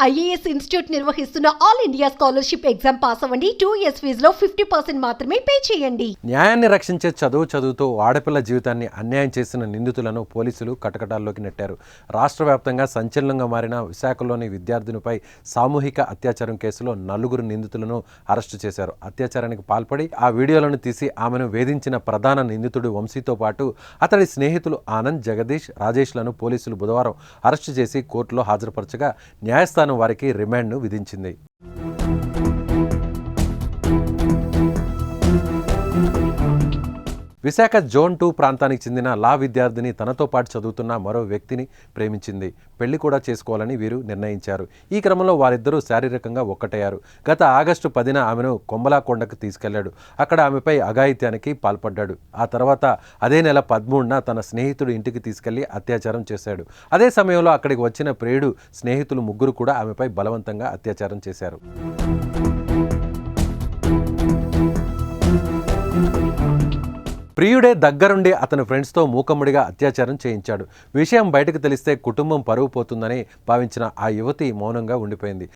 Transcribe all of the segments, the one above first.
IAS institute నిర్వహిస్తున్న all India scholarship exam pass అవ్వండి. 2 years ఫీజులో 50% మాత్రమే పే చేయండి. న్యాయాన్ని రక్షించే చదువుతూ ఆడపిల్ల జీవితాన్ని అన్యాయం చేసిన నిందితులను పోలీసులు కటకటాల్లోకి నెట్టారు. రాష్ట్ర వ్యాప్తంగా సంచలనంగా మారిన విశాఖలోని విద్యార్థినిపై సామూహిక అత్యాచారం కేసులో 4 నిందితులను అరెస్టు చేశారు. అత్యాచారానికి పాల్పడి ఆ వీడియోలను తీసి ఆమెను వేధించిన ప్రధాన నిందితుడు వంశీతో పాటు అతడి స్నేహితులు ఆనంద్, జగదీష్, రాజేష్లను పోలీసులు బుధవారం అరెస్టు చేసి కోర్టులో హాజరుపరచగా న్యాయస్థానం వారికి రిమాండ్ను విధించింది. విశాఖ జోన్ 2 ప్రాంతానికి చెందిన లా విద్యార్థిని తనతో పాటు చదువుతున్న మరో వ్యక్తిని ప్రేమించింది. పెళ్లి కూడా చేసుకోవాలని వీరు నిర్ణయించారు. ఈ క్రమంలో వారిద్దరూ శారీరకంగా ఒక్కటయ్యారు. గత ఆగస్టు 10న ఆమెను కొమ్మలాకొండకు తీసుకెళ్లాడు. అక్కడ ఆమెపై అఘాయిత్యానికి పాల్పడ్డాడు. ఆ తర్వాత అదే నెల 13న తన స్నేహితుడు ఇంటికి తీసుకెళ్లి అత్యాచారం చేశాడు. అదే సమయంలో అక్కడికి వచ్చిన ప్రియుడు స్నేహితులు 3 కూడా ఆమెపై బలవంతంగా అత్యాచారం చేశారు. ప్రియుడే దగ్గరుండి అతని ఫ్రెండ్స్తో మూకమ్ముడిగా అత్యాచారం చేయించాడు. విషయం బయటకు తెలిస్తే కుటుంబం పరువు పోతుందని భావించిన ఆ యువతి మౌనంగా ఉండిపోయింది.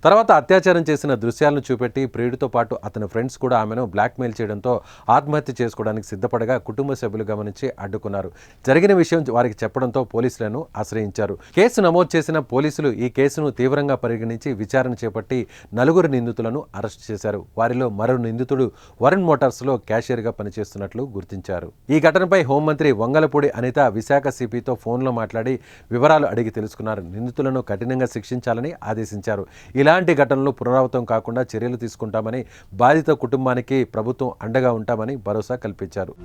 తర్వాత అత్యాచారం చేసిన దృశ్యాలను చూపెట్టి ప్రియుడితో పాటు అతని ఫ్రెండ్స్ కూడా ఆమెను బ్లాక్మెయిల్ చేయడంతో ఆత్మహత్య చేసుకోవడానికి సిద్ధపడగా కుటుంబ సభ్యులు గమనించి అడ్డుకున్నారు. జరిగిన విషయం వారికి చెప్పడంతో పోలీసులను ఆశ్రయించారు. కేసు నమోదు చేసిన పోలీసులు ఈ కేసును తీవ్రంగా పరిగణించి విచారణ చేపట్టి 4 నిందితులను అరెస్టు చేశారు. వారిలో మరో నిందితుడు వరుణ్ మోటార్స్లో క్యాషియర్గా పనిచేస్తున్నట్లు గుర్తించారు. ఈ ఘటనపై హోంమంత్రి వంగలపూడి అనిత విశాఖ సిపితో ఫోన్లో మాట్లాడి వివరాలు అడిగి తెలుసుకున్నారు. నిందితులను కఠినంగా శిక్షించాలని ఆదేశించారు. ఇలాంటి ఘటనలు పునరావృతం కాకుండా చర్యలు తీసుకుంటామని, బాధిత కుటుంబానికి ప్రభుత్వం అండగా ఉంటామని భరోసా కల్పించారు.